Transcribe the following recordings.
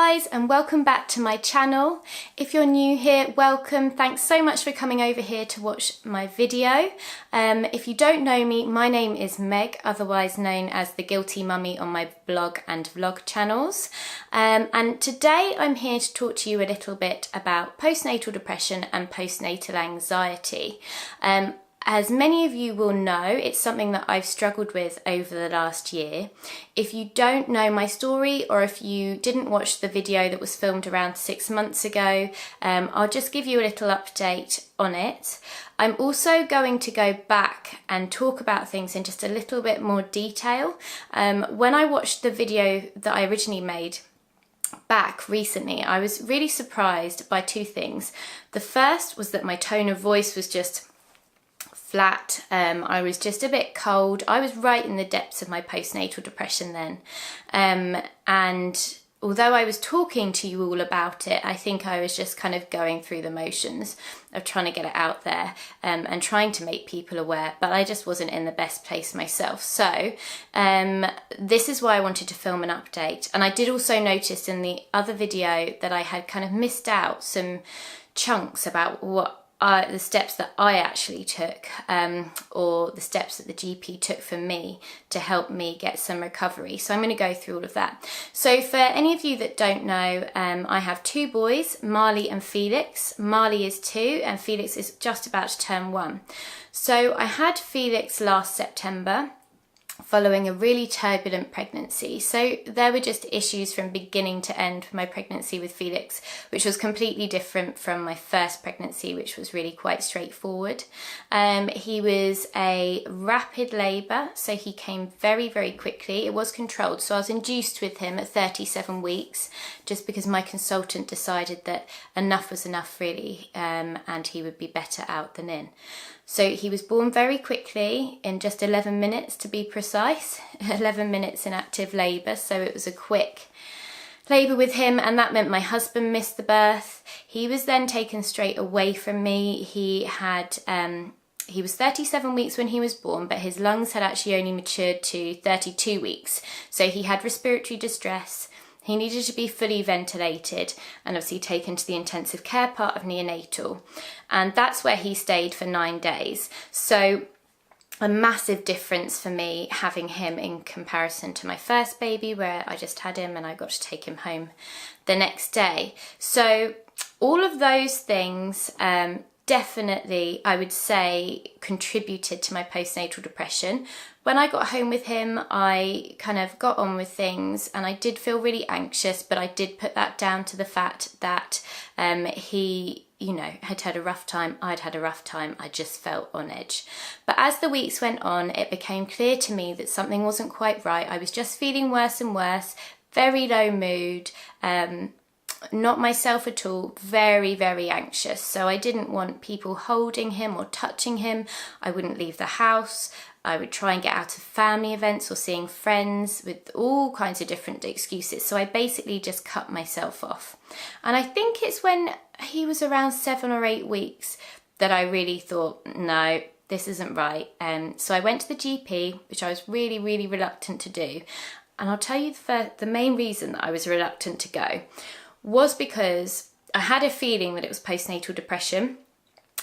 guys, and welcome back to my channel. If you're new here, welcome. Thanks so much for coming over here to watch my video. If you don't know me, my name is Meg, otherwise known as the Guilty Mummy on my blog and vlog channels. And today I'm here to talk to you a little bit about postnatal depression and postnatal anxiety. As many of you will know, it's something that I've struggled with over the last year. If you don't know my story, or if you didn't watch the video that was filmed around 6 months ago, I'll just give you a little update on it. I'm also going to go back and talk about things in just a little bit more detail. When I watched the video that I originally made back recently, I was really surprised by two things. The first was that my tone of voice was just flat. I was just a bit cold. I was right in the depths of my postnatal depression then. And although I was talking to you all about it, I think I was just kind of going through the motions of trying to get it out there and trying to make people aware, but I just wasn't in the best place myself. So this is why I wanted to film an update. And I did also notice in the other video that I had kind of missed out some chunks about the steps that I actually took, or the steps that the GP took for me to help me get some recovery. So I'm going to go through all of that. So for any of you that don't know, I have two boys, Marley and Felix. Marley is 2 and Felix is just about to turn 1. So I had Felix last September, following a really turbulent pregnancy. So there were just issues from beginning to end for my pregnancy with Felix, which was completely different from my first pregnancy, which was really quite straightforward. He was a rapid labour, so he came very, very quickly. It was controlled, so I was induced with him at 37 weeks, just because my consultant decided that enough was enough really, and he would be better out than in. So he was born very quickly, in just 11 minutes to be precise, 11 minutes in active labour, so it was a quick labour with him, and that meant my husband missed the birth. He was then taken straight away from me. He was 37 weeks when he was born, but his lungs had actually only matured to 32 weeks, so he had respiratory distress. He needed to be fully ventilated and obviously taken to the intensive care part of neonatal. And that's where he stayed for 9 days. So a massive difference for me having him in comparison to my first baby, where I just had him and I got to take him home the next day. So all of those things definitely, I would say, contributed to my postnatal depression. When I got home with him, I kind of got on with things and I did feel really anxious, but I did put that down to the fact that he, had had a rough time. I'd had a rough time. I just felt on edge. But as the weeks went on, it became clear to me that something wasn't quite right. I was just feeling worse and worse, very low mood, not myself at all, very, very anxious. So I didn't want people holding him or touching him. I wouldn't leave the house. I would try and get out of family events or seeing friends with all kinds of different excuses. So I basically just cut myself off. And I think it's when he was around 7 or 8 weeks that I really thought, no, this isn't right. So I went to the GP, which I was really, really reluctant to do. And I'll tell you the main reason that I was reluctant to go was because I had a feeling that it was postnatal depression,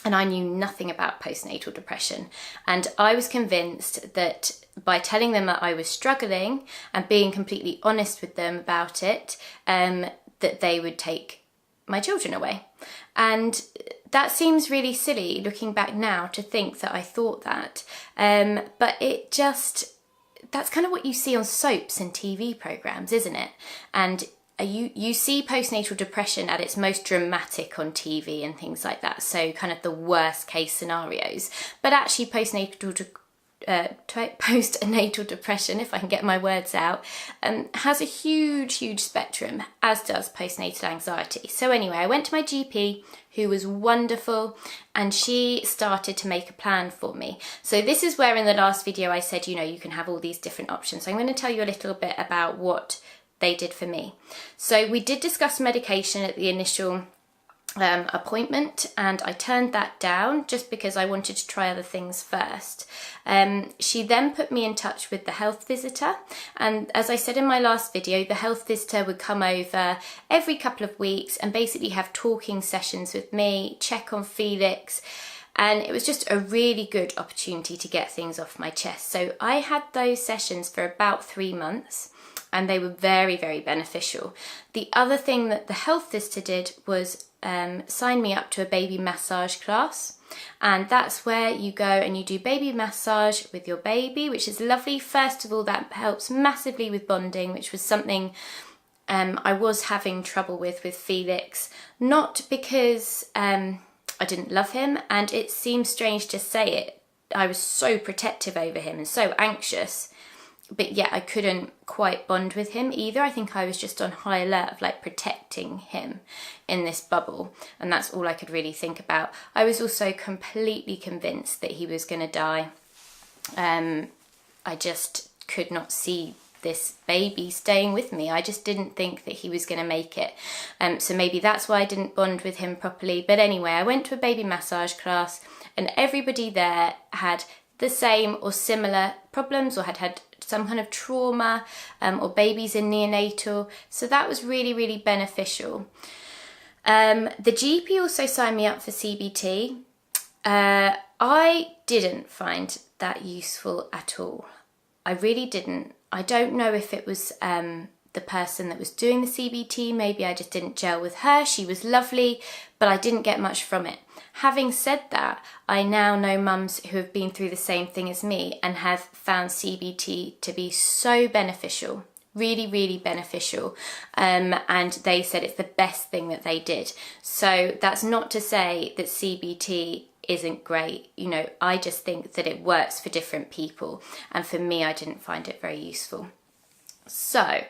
and I knew nothing about postnatal depression. And I was convinced that by telling them that I was struggling and being completely honest with them about it, that they would take my children away. And that seems really silly looking back now to think that I thought that, but that's kind of what you see on soaps and TV programs, isn't it? And you see postnatal depression at its most dramatic on TV and things like that, so kind of the worst case scenarios. But actually postnatal depression, if I can get my words out, has a huge, huge spectrum, as does postnatal anxiety. So anyway, I went to my GP, who was wonderful, and she started to make a plan for me. So this is where in the last video I said, you can have all these different options. So I'm going to tell you a little bit about what they did for me. So we did discuss medication at the initial appointment, and I turned that down just because I wanted to try other things first. She then put me in touch with the health visitor, and as I said in my last video, the health visitor would come over every couple of weeks and basically have talking sessions with me, check on Felix, and it was just a really good opportunity to get things off my chest. So I had those sessions for about 3 months, and they were very, very beneficial. The other thing that the health visitor did was sign me up to a baby massage class, and that's where you go and you do baby massage with your baby, which is lovely. First of all, that helps massively with bonding, which was something I was having trouble with Felix, not because I didn't love him, and it seems strange to say it, I was so protective over him and so anxious, but yet I couldn't quite bond with him either. I think I was just on high alert of like protecting him in this bubble, and that's all I could really think about. I was also completely convinced that he was going to die. I just could not see this baby staying with me. I just didn't think that he was going to make it. So maybe that's why I didn't bond with him properly. But anyway, I went to a baby massage class, and everybody there had the same or similar problems, or had some kind of trauma, or babies in neonatal. So that was really, really beneficial. The GP also signed me up for CBT. I didn't find that useful at all. I really didn't. I don't know if it was the person that was doing the CBT. Maybe I just didn't gel with her. She was lovely, but I didn't get much from it. Having said that, I now know mums who have been through the same thing as me and have found CBT to be so beneficial, really, really beneficial. And they said it's the best thing that they did. So that's not to say that CBT isn't great. You know, I just think that it works for different people. And for me, I didn't find it very useful. So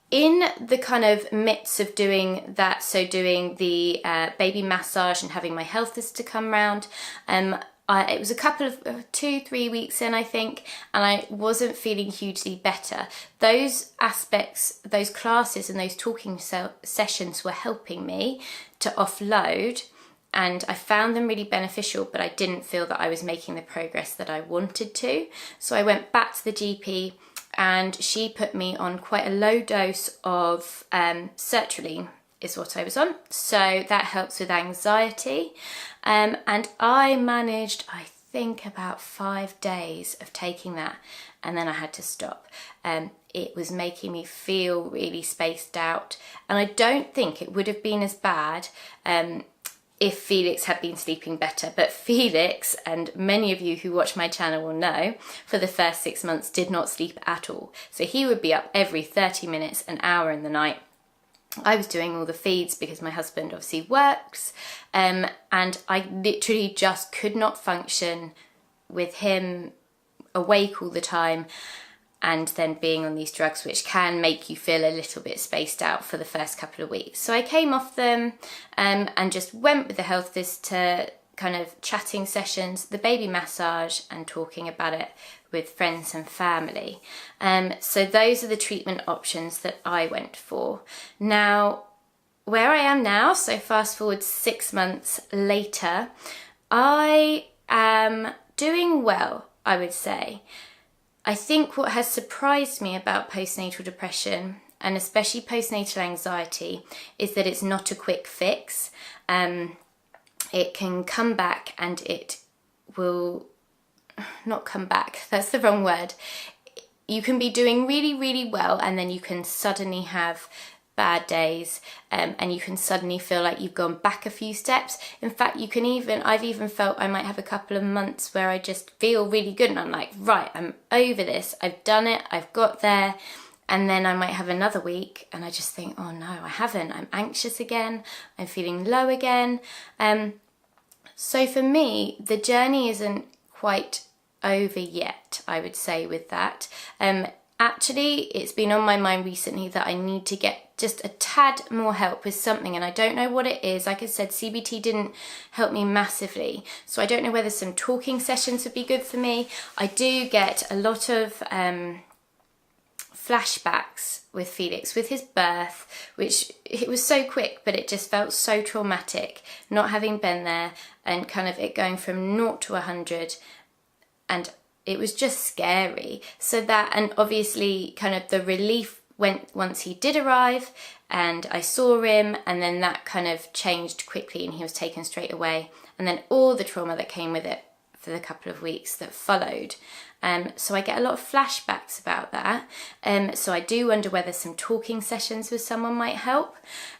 in the kind of midst of doing that, so doing the baby massage and having my health visitor come round, it was a couple of 2-3 weeks in, I think, and I wasn't feeling hugely better. Those aspects, those classes and those talking sessions were helping me to offload, and I found them really beneficial, but I didn't feel that I was making the progress that I wanted to. So I went back to the GP, and she put me on quite a low dose of sertraline is what I was on. So that helps with anxiety. And I managed, I think, about 5 days of taking that, and then I had to stop. It was making me feel really spaced out, and I don't think it would have been as bad if Felix had been sleeping better. But Felix, and many of you who watch my channel will know, for the first 6 months did not sleep at all. So he would be up every 30 minutes, an hour in the night. I was doing all the feeds because my husband obviously works, and I literally just could not function with him awake all the time, and then being on these drugs, which can make you feel a little bit spaced out for the first couple of weeks. So I came off them and just went with the health visitor, kind of chatting sessions, the baby massage, and talking about it with friends and family. So those are the treatment options that I went for. Now, where I am now, so fast forward 6 months later, I am doing well, I would say. I think what has surprised me about postnatal depression, and especially postnatal anxiety, is that it's not a quick fix. It can come back, and it will not come back, that's the wrong word. You can be doing really, really well, and then you can suddenly have bad days, and you can suddenly feel like you've gone back a few steps. In fact, I've even felt I might have a couple of months where I just feel really good, and I'm like, right, I'm over this, I've done it, I've got there. And then I might have another week and I just think, oh no, I haven't, I'm anxious again, I'm feeling low again. So for me, the journey isn't quite over yet, I would say, with that. Actually, it's been on my mind recently that I need to get just a tad more help with something, and I don't know what it is. Like I said, CBT didn't help me massively, so I don't know whether some talking sessions would be good for me. I do get a lot of flashbacks with Felix, with his birth, which it was so quick, but it just felt so traumatic, not having been there, and kind of it going from 0 to 100, and it was just scary. So that, and obviously kind of the relief went once he did arrive and I saw him, and then that kind of changed quickly and he was taken straight away, and then all the trauma that came with it for the couple of weeks that followed. So I get a lot of flashbacks about that. So I do wonder whether some talking sessions with someone might help.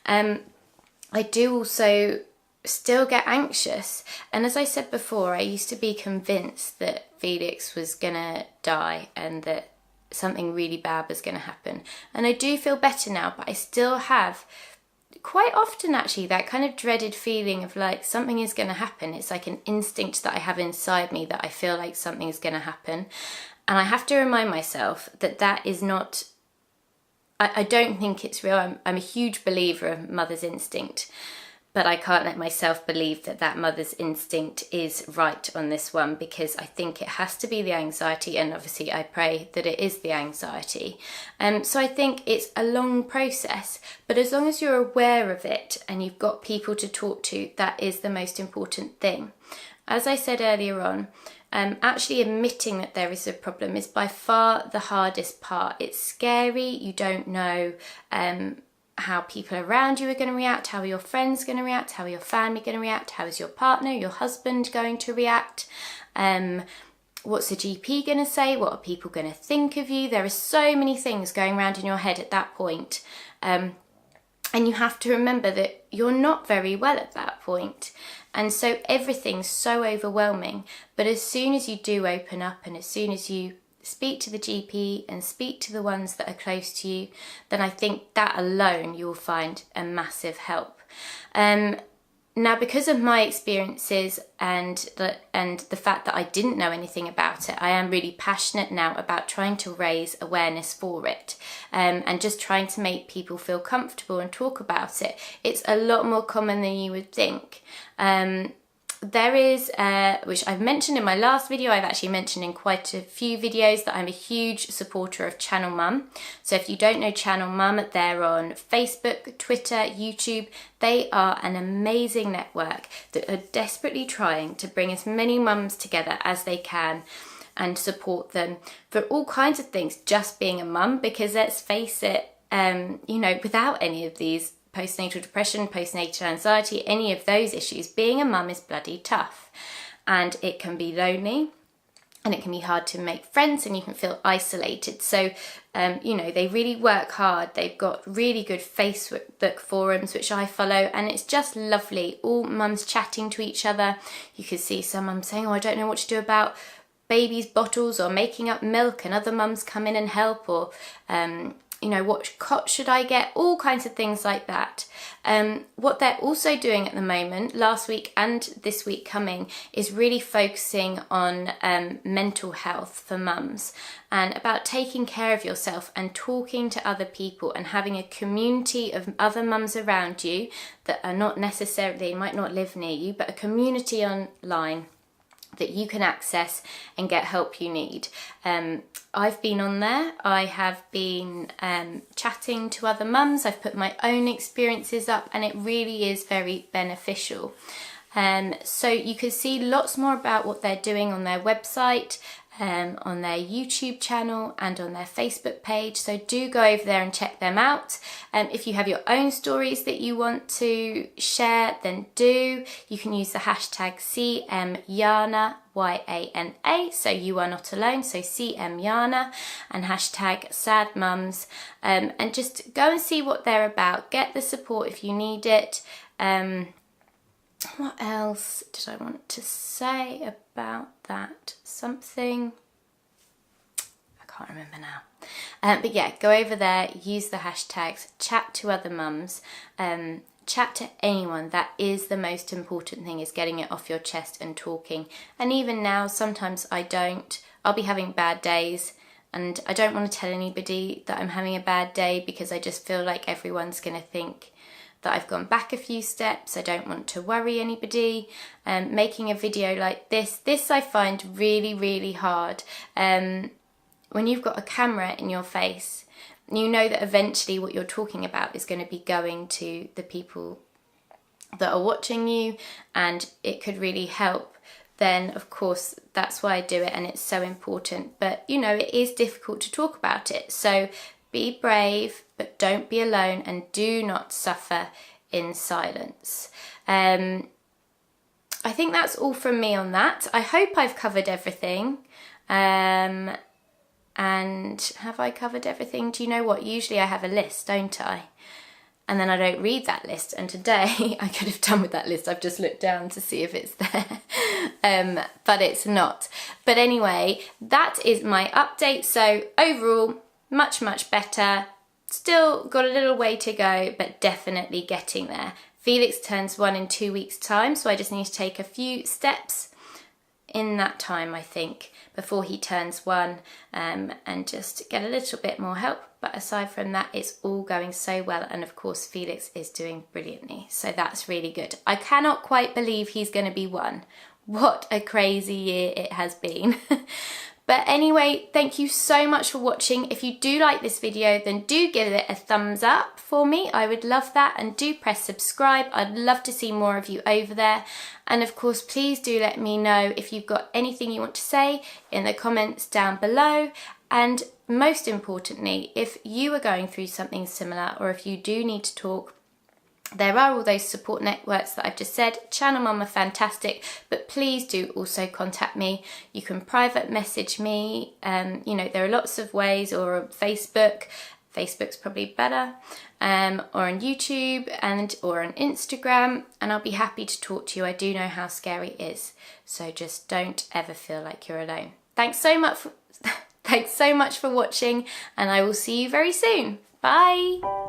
I do also still get anxious, and as I said before, I used to be convinced that Felix was gonna die and that something really bad was gonna happen, and I do feel better now, but I still have quite often actually that kind of dreaded feeling of like something is going to happen. It's like an instinct that I have inside me that I feel like something is going to happen, and I have to remind myself that that is not, I don't think it's real. I'm a huge believer of mother's instinct, but I can't let myself believe that that mother's instinct is right on this one, because I think it has to be the anxiety, and obviously I pray that it is the anxiety. So I think it's a long process, but as long as you're aware of it and you've got people to talk to, that is the most important thing. As I said earlier on, actually admitting that there is a problem is by far the hardest part. It's scary, you don't know how people around you are going to react, how are your friends going to react, how are your family going to react, how is your partner, your husband going to react, what's the GP going to say, what are people going to think of you. There are so many things going around in your head at that point, and you have to remember that you're not very well at that point, and so everything's so overwhelming. But as soon as you do open up, and as soon as you speak to the GP and speak to the ones that are close to you, then I think that alone you'll find a massive help. Now, because of my experiences and the fact that I didn't know anything about it, I am really passionate now about trying to raise awareness for it, and just trying to make people feel comfortable and talk about it. It's a lot more common than you would think. There is, which I've mentioned in my last video, I've actually mentioned in quite a few videos, that I'm a huge supporter of Channel Mum. So if you don't know Channel Mum, they're on Facebook, Twitter, YouTube. They are an amazing network that are desperately trying to bring as many mums together as they can and support them for all kinds of things, just being a mum, because let's face it, you know, without any of these postnatal depression, postnatal anxiety, any of those issues, being a mum is bloody tough, and it can be lonely, and it can be hard to make friends, and you can feel isolated. So you know, they really work hard. They've got really good Facebook forums which I follow, and it's just lovely, all mums chatting to each other. You can see some mums saying, oh, I don't know what to do about babies' bottles, or making up milk, and other mums come in and help, or you know, what cot should I get? All kinds of things like that. What they're also doing at the moment, last week and this week coming, is really focusing on mental health for mums, and about taking care of yourself and talking to other people and having a community of other mums around you that are not necessarily, they might not live near you, but a community online that you can access and get help you need. I've been on there. I have been chatting to other mums. I've put my own experiences up, and it really is very beneficial. So you can see lots more about what they're doing on their website, on their YouTube channel, and on their Facebook page. So do go over there and check them out. If you have your own stories that you want to share, then do. You can use the hashtag CMYANA, YANA, so you are not alone, so CMYANA, and hashtag sad mums, and just go and see what they're about. Get the support if you need it. What else did I want to say about that? Something, I can't remember now. But yeah, go over there, use the hashtags, chat to other mums, chat to anyone. That is the most important thing, is getting it off your chest and talking. And even now, sometimes I'll be having bad days, and I don't want to tell anybody that I'm having a bad day, because I just feel like everyone's going to think that I've gone back a few steps. I don't want to worry anybody. Making a video like this I find really, really hard. When you've got a camera in your face you know that eventually what you're talking about is going to be going to the people that are watching you, and it could really help, then of course that's why I do it, and it's so important. But you know, it is difficult to talk about it, so be brave, but don't be alone, and do not suffer in silence. I think that's all from me on that. I hope I've covered everything. And have I covered everything? Do you know what? Usually I have a list, don't I? And then I don't read that list. And today I could have done with that list. I've just looked down to see if it's there, but it's not. But anyway, that is my update. So overall, much, much better. Still got a little way to go, but definitely getting there. Felix turns 1 in 2 weeks' time, so I just need to take a few steps in that time, I think, before he turns 1, and just get a little bit more help. But aside from that, it's all going so well, and of course Felix is doing brilliantly, so that's really good. I cannot quite believe he's going to be 1. What a crazy year it has been. But anyway, thank you so much for watching. If you do like this video, then do give it a thumbs up for me. I would love that. And do press subscribe. I'd love to see more of you over there. And of course, please do let me know if you've got anything you want to say in the comments down below. And most importantly, if you are going through something similar, or if you do need to talk, there are all those support networks that I've just said. Channel Mum are fantastic, but please do also contact me. You can private message me. You know, there are lots of ways, or Facebook. Facebook's probably better, or on YouTube, or on Instagram, and I'll be happy to talk to you. I do know how scary it is, so just don't ever feel like you're alone. Thanks so much for watching, and I will see you very soon. Bye.